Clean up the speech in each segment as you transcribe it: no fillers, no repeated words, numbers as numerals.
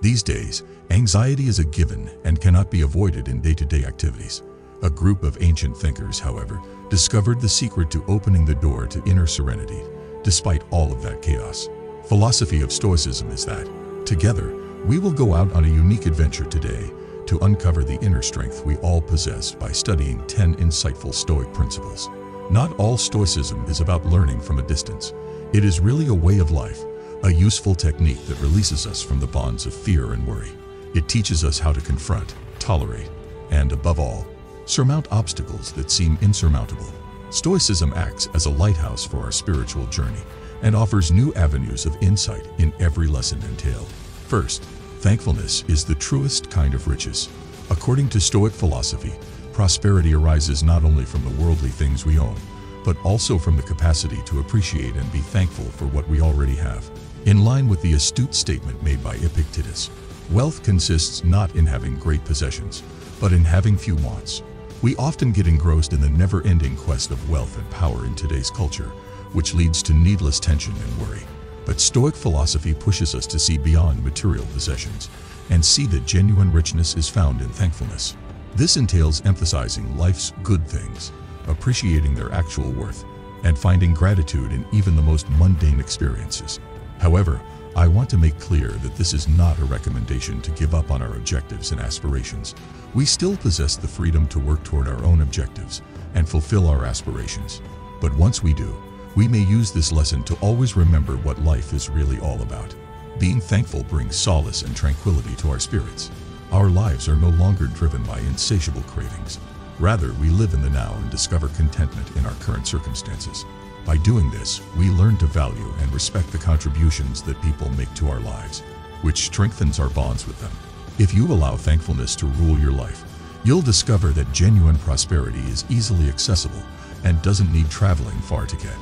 These days, anxiety is a given and cannot be avoided in day-to-day activities. A group of ancient thinkers, however, discovered the secret to opening the door to inner serenity, despite all of that chaos. Philosophy of Stoicism is that, together, we will go out on a unique adventure today to uncover the inner strength we all possess by studying 10 insightful Stoic principles. Not all Stoicism is about learning from a distance. It is really a way of life, a useful technique that releases us from the bonds of fear and worry. It teaches us how to confront, tolerate, and, above all, surmount obstacles that seem insurmountable. Stoicism acts as a lighthouse for our spiritual journey and offers new avenues of insight in every lesson entailed. First, thankfulness is the truest kind of riches. According to Stoic philosophy, prosperity arises not only from the worldly things we own, but also from the capacity to appreciate and be thankful for what we already have. In line with the astute statement made by Epictetus, wealth consists not in having great possessions, but in having few wants. We often get engrossed in the never-ending quest of wealth and power in today's culture, which leads to needless tension and worry. But Stoic philosophy pushes us to see beyond material possessions and see that genuine richness is found in thankfulness. This entails emphasizing life's good things, appreciating their actual worth, and finding gratitude in even the most mundane experiences. However, I want to make clear that this is not a recommendation to give up on our objectives and aspirations. We still possess the freedom to work toward our own objectives and fulfill our aspirations. But once we do, we may use this lesson to always remember what life is really all about. Being thankful brings solace and tranquility to our spirits. Our lives are no longer driven by insatiable cravings. Rather, we live in the now and discover contentment in our current circumstances. By doing this, we learn to value and respect the contributions that people make to our lives, which strengthens our bonds with them. If you allow thankfulness to rule your life, you'll discover that genuine prosperity is easily accessible and doesn't need traveling far to get.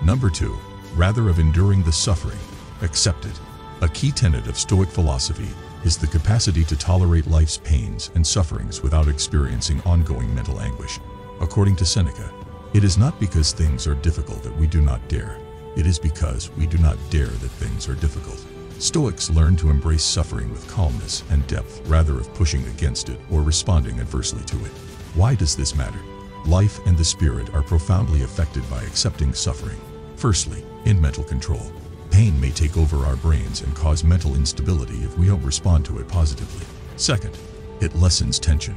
Number 2, rather of enduring the suffering, accept it. A key tenet of Stoic philosophy is the capacity to tolerate life's pains and sufferings without experiencing ongoing mental anguish. According to Seneca, it is not because things are difficult that we do not dare. It is because we do not dare that things are difficult. Stoics learn to embrace suffering with calmness and depth rather of pushing against it or responding adversely to it. Why does this matter? Life and the spirit are profoundly affected by accepting suffering. Firstly, in mental control. Pain may take over our brains and cause mental instability if we don't respond to it positively. Second, it lessens tension.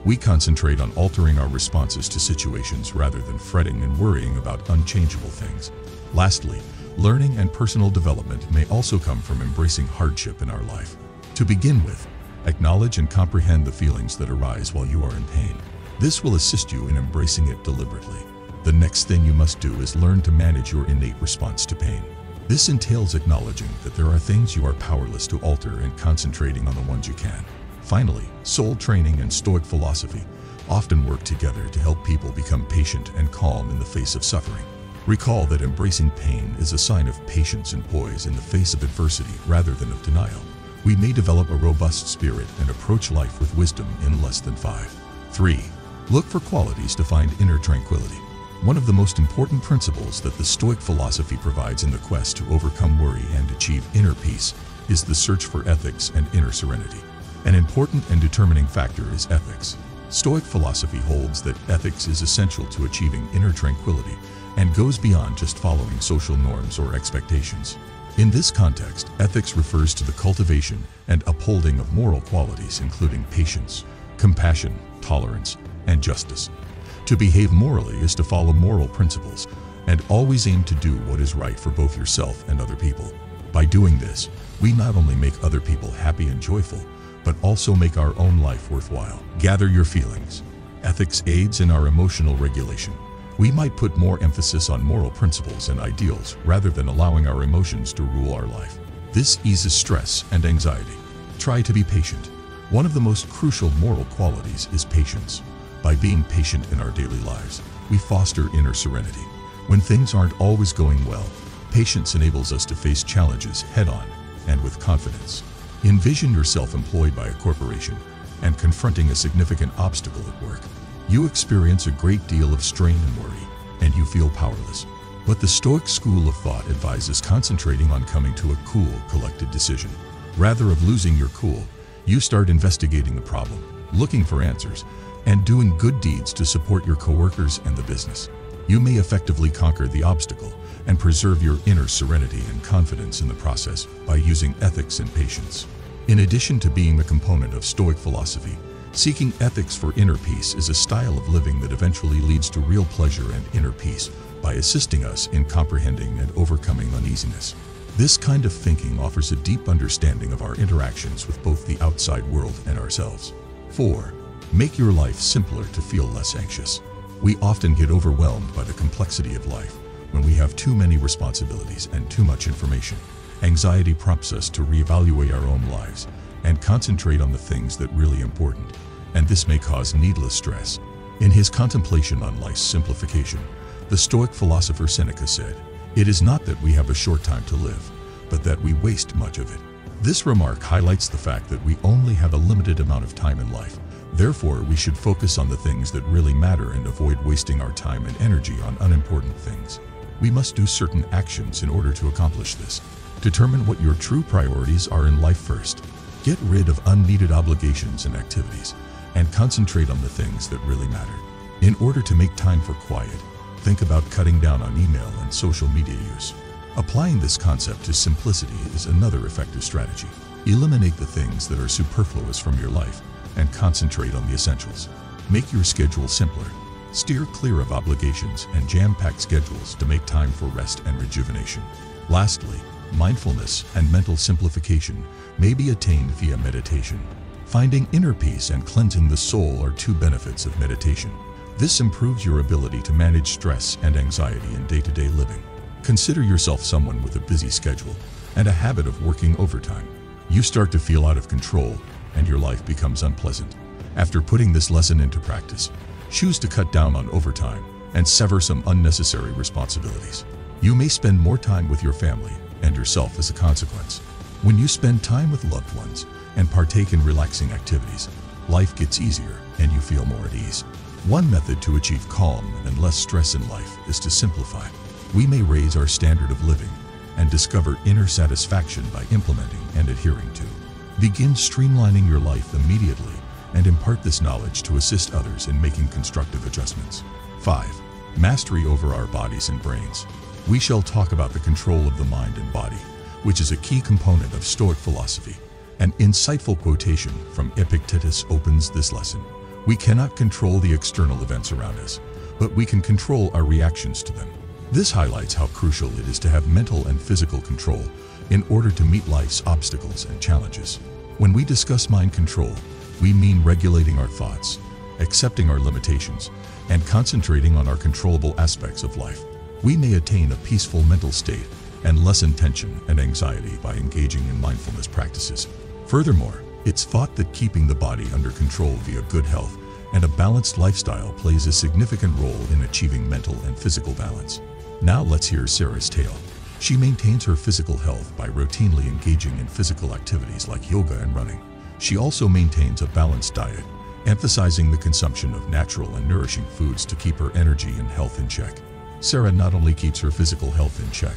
We concentrate on altering our responses to situations rather than fretting and worrying about unchangeable things. Lastly, learning and personal development may also come from embracing hardship in our life. To begin with, acknowledge and comprehend the feelings that arise while you are in pain. This will assist you in embracing it deliberately. The next thing you must do is learn to manage your innate response to pain. This entails acknowledging that there are things you are powerless to alter and concentrating on the ones you can. Finally, soul training and Stoic philosophy often work together to help people become patient and calm in the face of suffering. Recall that embracing pain is a sign of patience and poise in the face of adversity rather than of denial. We may develop a robust spirit and approach life with wisdom in less than 5. 3. Look for qualities to find inner tranquility. One of the most important principles that the Stoic philosophy provides in the quest to overcome worry and achieve inner peace is the search for ethics and inner serenity. An important and determining factor is ethics. Stoic philosophy holds that ethics is essential to achieving inner tranquility and goes beyond just following social norms or expectations. In this context, ethics refers to the cultivation and upholding of moral qualities including patience, compassion, tolerance, and justice. To behave morally is to follow moral principles and always aim to do what is right for both yourself and other people. By doing this, we not only make other people happy and joyful, but also make our own life worthwhile. Gather your feelings. Ethics aids in our emotional regulation. We might put more emphasis on moral principles and ideals rather than allowing our emotions to rule our life. This eases stress and anxiety. Try to be patient. One of the most crucial moral qualities is patience. By being patient in our daily lives, we foster inner serenity. When things aren't always going well, patience enables us to face challenges head-on and with confidence. Envision yourself employed by a corporation and confronting a significant obstacle at work. You experience a great deal of strain and worry, and you feel powerless. But the Stoic school of thought advises concentrating on coming to a cool, collected decision. Rather of losing your cool, you start investigating the problem, looking for answers, and doing good deeds to support your coworkers and the business. You may effectively conquer the obstacle and preserve your inner serenity and confidence in the process by using ethics and patience. In addition to being a component of Stoic philosophy, seeking ethics for inner peace is a style of living that eventually leads to real pleasure and inner peace by assisting us in comprehending and overcoming uneasiness. This kind of thinking offers a deep understanding of our interactions with both the outside world and ourselves. 4. Make your life simpler to feel less anxious. We often get overwhelmed by the complexity of life when we have too many responsibilities and too much information. Anxiety prompts us to reevaluate our own lives and concentrate on the things that are really important, and this may cause needless stress. In his contemplation on life's simplification, the Stoic philosopher Seneca said, "It is not that we have a short time to live, but that we waste much of it." This remark highlights the fact that we only have a limited amount of time in life. Therefore, we should focus on the things that really matter and avoid wasting our time and energy on unimportant things. We must do certain actions in order to accomplish this. Determine what your true priorities are in life first. Get rid of unneeded obligations and activities, and concentrate on the things that really matter. In order to make time for quiet, think about cutting down on email and social media use. Applying this concept to simplicity is another effective strategy. Eliminate the things that are superfluous from your life and concentrate on the essentials. Make your schedule simpler. Steer clear of obligations and jam-packed schedules to make time for rest and rejuvenation. Lastly, mindfulness and mental simplification may be attained via meditation. Finding inner peace and cleansing the soul are two benefits of meditation. This improves your ability to manage stress and anxiety in day-to-day living. Consider yourself someone with a busy schedule and a habit of working overtime. You start to feel out of control and your life becomes unpleasant. After putting this lesson into practice, choose to cut down on overtime and sever some unnecessary responsibilities. You may spend more time with your family and yourself as a consequence. When you spend time with loved ones and partake in relaxing activities, life gets easier and you feel more at ease. One method to achieve calm and less stress in life is to simplify. We may raise our standard of living and discover inner satisfaction by implementing and adhering to. Begin streamlining your life immediately and impart this knowledge to assist others in making constructive adjustments. 5. Mastery over our bodies and brains. We shall talk about the control of the mind and body, which is a key component of Stoic philosophy. An insightful quotation from Epictetus opens this lesson. We cannot control the external events around us, but we can control our reactions to them. This highlights how crucial it is to have mental and physical control in order to meet life's obstacles and challenges. When we discuss mind control, we mean regulating our thoughts, accepting our limitations, and concentrating on our controllable aspects of life. We may attain a peaceful mental state and lessen tension and anxiety by engaging in mindfulness practices. Furthermore, it's thought that keeping the body under control via good health and a balanced lifestyle plays a significant role in achieving mental and physical balance. Now let's hear Sarah's tale. She maintains her physical health by routinely engaging in physical activities like yoga and running. She also maintains a balanced diet, emphasizing the consumption of natural and nourishing foods to keep her energy and health in check. Sarah not only keeps her physical health in check,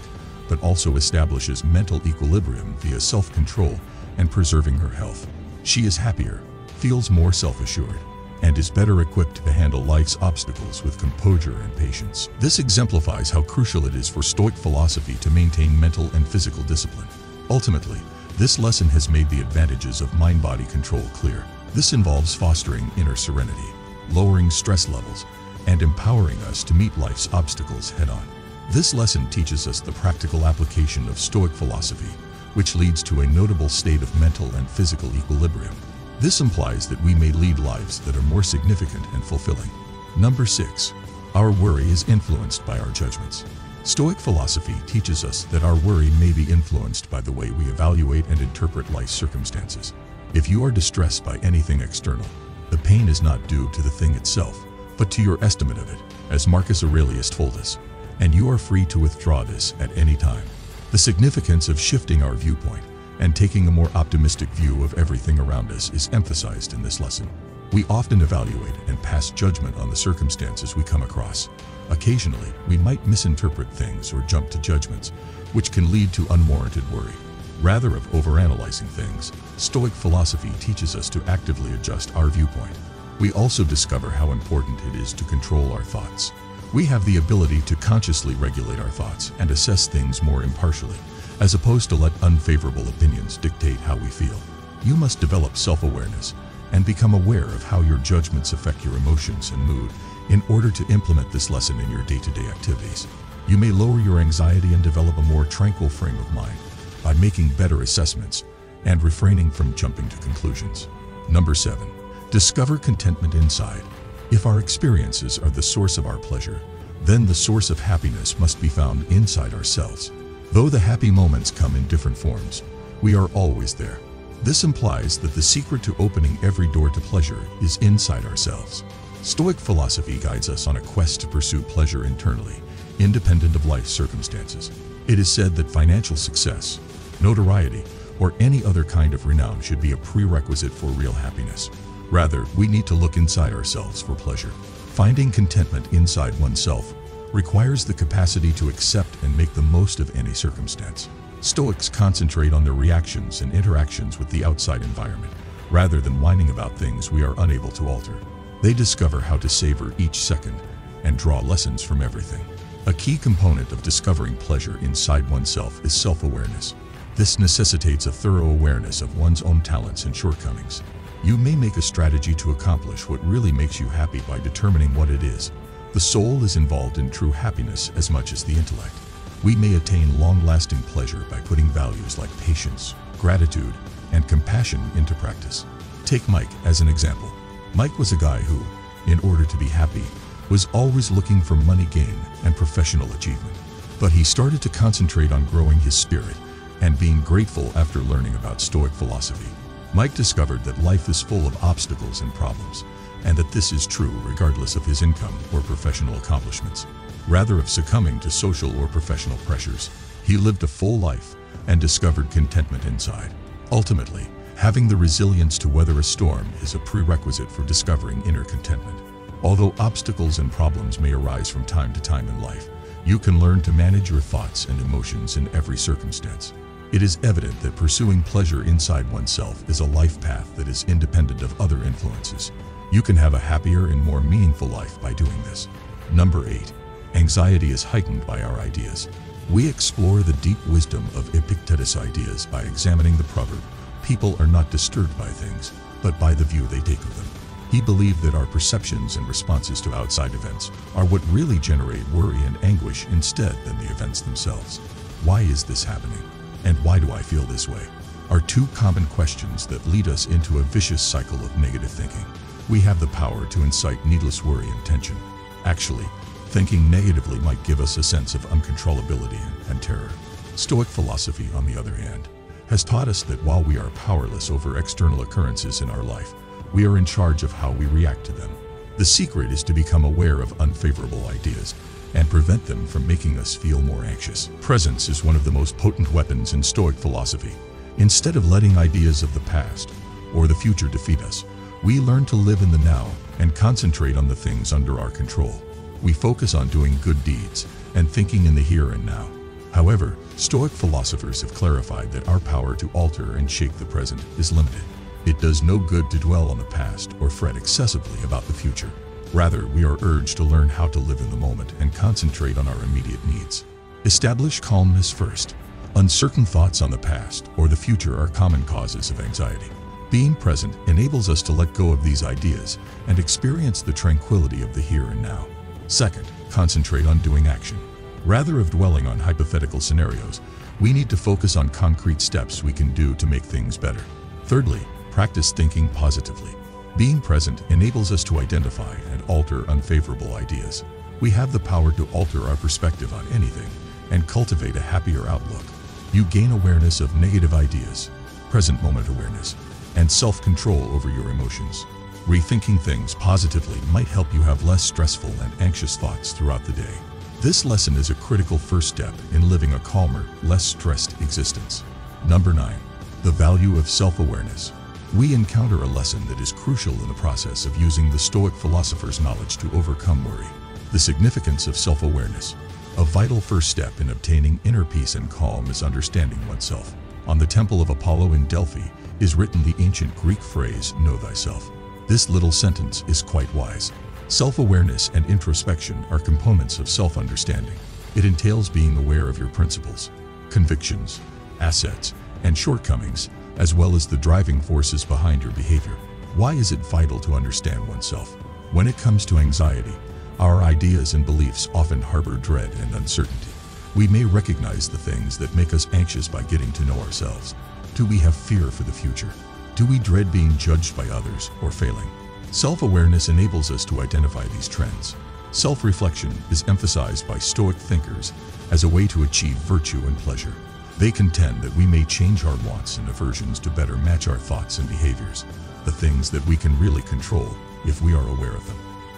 but also establishes mental equilibrium via self-control and preserving her health. She is happier, feels more self-assured, and is better equipped to handle life's obstacles with composure and patience. This exemplifies how crucial it is for Stoic philosophy to maintain mental and physical discipline. Ultimately, this lesson has made the advantages of mind-body control clear. This involves fostering inner serenity, lowering stress levels, and empowering us to meet life's obstacles head-on. This lesson teaches us the practical application of Stoic philosophy, which leads to a notable state of mental and physical equilibrium. This implies that we may lead lives that are more significant and fulfilling. Number 6. Our worry is influenced by our judgments. Stoic philosophy teaches us that our worry may be influenced by the way we evaluate and interpret life's circumstances. If you are distressed by anything external, the pain is not due to the thing itself, but to your estimate of it, as Marcus Aurelius told us, and you are free to withdraw this at any time. The significance of shifting our viewpoint and taking a more optimistic view of everything around us is emphasized in this lesson. We often evaluate and pass judgment on the circumstances we come across. Occasionally, we might misinterpret things or jump to judgments, which can lead to unwarranted worry. Rather of overanalyzing things, Stoic philosophy teaches us to actively adjust our viewpoint. We also discover how important it is to control our thoughts. We have the ability to consciously regulate our thoughts and assess things more impartially, as opposed to let unfavorable opinions dictate how we feel. You must develop self-awareness and become aware of how your judgments affect your emotions and mood in order to implement this lesson in your day-to-day activities. You may lower your anxiety and develop a more tranquil frame of mind by making better assessments and refraining from jumping to conclusions. Number 7. Discover contentment inside. If our experiences are the source of our pleasure, then the source of happiness must be found inside ourselves. Though the happy moments come in different forms, we are always there. This implies that the secret to opening every door to pleasure is inside ourselves. Stoic philosophy guides us on a quest to pursue pleasure internally, independent of life circumstances. It is said that financial success, notoriety, or any other kind of renown should be a prerequisite for real happiness. Rather, we need to look inside ourselves for pleasure. Finding contentment inside oneself requires the capacity to accept and make the most of any circumstance. Stoics concentrate on their reactions and interactions with the outside environment, rather than whining about things we are unable to alter. They discover how to savor each second and draw lessons from everything. A key component of discovering pleasure inside oneself is self-awareness. This necessitates a thorough awareness of one's own talents and shortcomings. You may make a strategy to accomplish what really makes you happy by determining what it is. The soul is involved in true happiness as much as the intellect. We may attain long-lasting pleasure by putting values like patience, gratitude, and compassion into practice. Take Mike as an example. Mike was a guy who, in order to be happy, was always looking for money gain and professional achievement. But he started to concentrate on growing his spirit and being grateful after learning about Stoic philosophy. Mike discovered that life is full of obstacles and problems, and that this is true regardless of his income or professional accomplishments. Rather of succumbing to social or professional pressures, he lived a full life and discovered contentment inside. Ultimately, having the resilience to weather a storm is a prerequisite for discovering inner contentment. Although obstacles and problems may arise from time to time in life, you can learn to manage your thoughts and emotions in every circumstance. It is evident that pursuing pleasure inside oneself is a life path that is independent of other influences. You can have a happier and more meaningful life by doing this. Number 8. Anxiety is heightened by our ideas. We explore the deep wisdom of Epictetus' ideas by examining the proverb, "People are not disturbed by things, but by the view they take of them." He believed that our perceptions and responses to outside events are what really generate worry and anguish instead than the events themselves. Why is this happening? And why do I feel this way? Are two common questions that lead us into a vicious cycle of negative thinking. We have the power to incite needless worry and tension. Actually, thinking negatively might give us a sense of uncontrollability and terror. Stoic philosophy, on the other hand, has taught us that while we are powerless over external occurrences in our life, we are in charge of how we react to them. The secret is to become aware of unfavorable ideas and prevent them from making us feel more anxious. Presence is one of the most potent weapons in Stoic philosophy. Instead of letting ideas of the past or the future defeat us, we learn to live in the now and concentrate on the things under our control. We focus on doing good deeds and thinking in the here and now. However, Stoic philosophers have clarified that our power to alter and shape the present is limited. It does no good to dwell on the past or fret excessively about the future. Rather, we are urged to learn how to live in the moment and concentrate on our immediate needs. Establish calmness first. Uncertain thoughts on the past or the future are common causes of anxiety. Being present enables us to let go of these ideas and experience the tranquility of the here and now. Second, concentrate on doing action. Rather of dwelling on hypothetical scenarios, we need to focus on concrete steps we can do to make things better. Thirdly, practice thinking positively. Being present enables us to identify and alter unfavorable ideas. We have the power to alter our perspective on anything and cultivate a happier outlook. You gain awareness of negative ideas, present moment awareness, and self-control over your emotions. Rethinking things positively might help you have less stressful and anxious thoughts throughout the day. This lesson is a critical first step in living a calmer, less stressed existence. Number 9. The value of self-awareness. We encounter a lesson that is crucial in the process of using the Stoic philosopher's knowledge to overcome worry. The significance of self-awareness. A vital first step in obtaining inner peace and calm is understanding oneself. On the temple of Apollo in Delphi is written the ancient Greek phrase, "Know thyself." This little sentence is quite wise. Self-awareness and introspection are components of self-understanding. It entails being aware of your principles, convictions, assets, and shortcomings, as well as the driving forces behind your behavior. Why is it vital to understand oneself? When it comes to anxiety, our ideas and beliefs often harbor dread and uncertainty. We may recognize the things that make us anxious by getting to know ourselves. Do we have fear for the future? Do we dread being judged by others or failing? Self-awareness enables us to identify these trends. Self-reflection is emphasized by Stoic thinkers as a way to achieve virtue and pleasure. They contend that we may change our wants and aversions to better match our thoughts and behaviors, the things that we can really control if we are aware of them.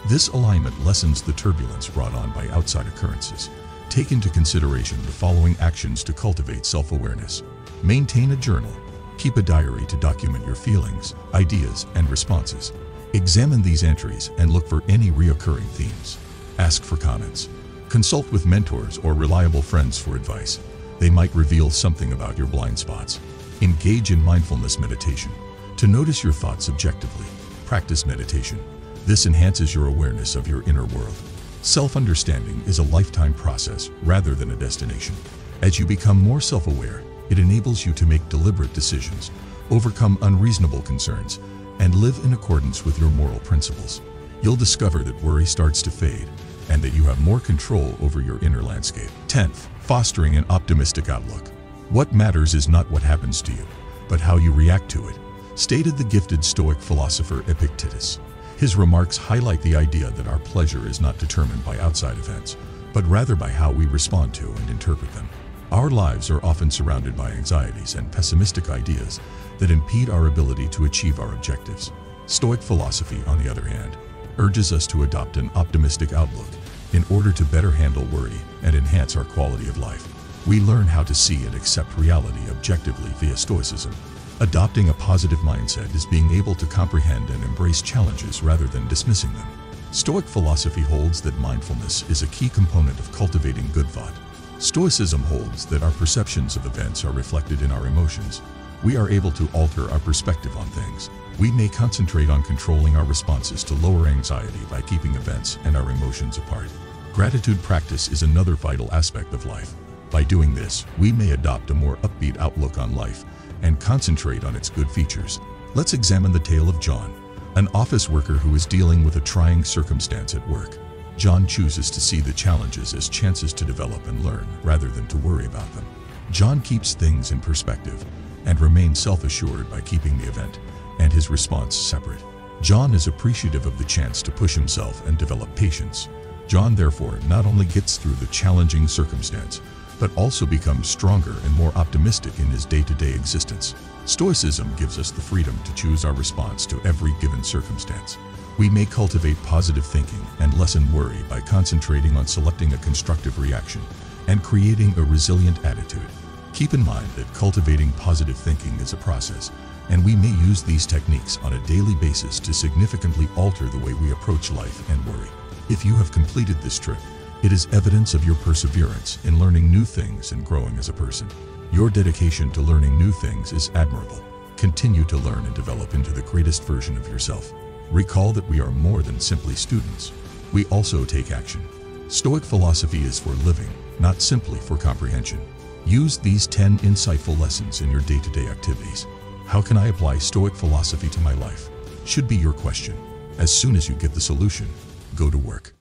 This alignment lessens the turbulence brought on by outside occurrences. Take into consideration the following actions to cultivate self-awareness. Maintain a journal. Keep a diary to document your feelings, ideas, and responses. Examine these entries and look for any recurring themes. Ask for comments. Consult with mentors or reliable friends for advice. They might reveal something about your blind spots. Engage in mindfulness meditation. To notice your thoughts objectively, practice meditation. This enhances your awareness of your inner world. Self-understanding is a lifetime process rather than a destination. As you become more self-aware, it enables you to make deliberate decisions, overcome unreasonable concerns, and live in accordance with your moral principles. You'll discover that worry starts to fade and that you have more control over your inner landscape. 10th, fostering an optimistic outlook. What matters is not what happens to you, but how you react to it, stated the gifted Stoic philosopher Epictetus. His remarks highlight the idea that our pleasure is not determined by outside events, but rather by how we respond to and interpret them. Our lives are often surrounded by anxieties and pessimistic ideas that impede our ability to achieve our objectives. Stoic philosophy, on the other hand, urges us to adopt an optimistic outlook in order to better handle worry and enhance our quality of life. We learn how to see and accept reality objectively via Stoicism. Adopting a positive mindset is being able to comprehend and embrace challenges rather than dismissing them. Stoic philosophy holds that mindfulness is a key component of cultivating good thought. Stoicism holds that our perceptions of events are reflected in our emotions. We are able to alter our perspective on things. We may concentrate on controlling our responses to lower anxiety by keeping events and our emotions apart. Gratitude practice is another vital aspect of life. By doing this, we may adopt a more upbeat outlook on life and concentrate on its good features. Let's examine the tale of John, an office worker who is dealing with a trying circumstance at work. John chooses to see the challenges as chances to develop and learn rather than to worry about them. John keeps things in perspective and remains self-assured by keeping the event and his response separate. John is appreciative of the chance to push himself and develop patience. John therefore not only gets through the challenging circumstance, but also becomes stronger and more optimistic in his day-to-day existence. Stoicism gives us the freedom to choose our response to every given circumstance. We may cultivate positive thinking and lessen worry by concentrating on selecting a constructive reaction and creating a resilient attitude. Keep in mind that cultivating positive thinking is a process, and we may use these techniques on a daily basis to significantly alter the way we approach life and worry. If you have completed this trip, it is evidence of your perseverance in learning new things and growing as a person. Your dedication to learning new things is admirable. Continue to learn and develop into the greatest version of yourself. Recall that we are more than simply students. We also take action. Stoic philosophy is for living, not simply for comprehension. Use these 10 insightful lessons in your day-to-day activities. How can I apply Stoic philosophy to my life? Should be your question. As soon as you get the solution, go to work.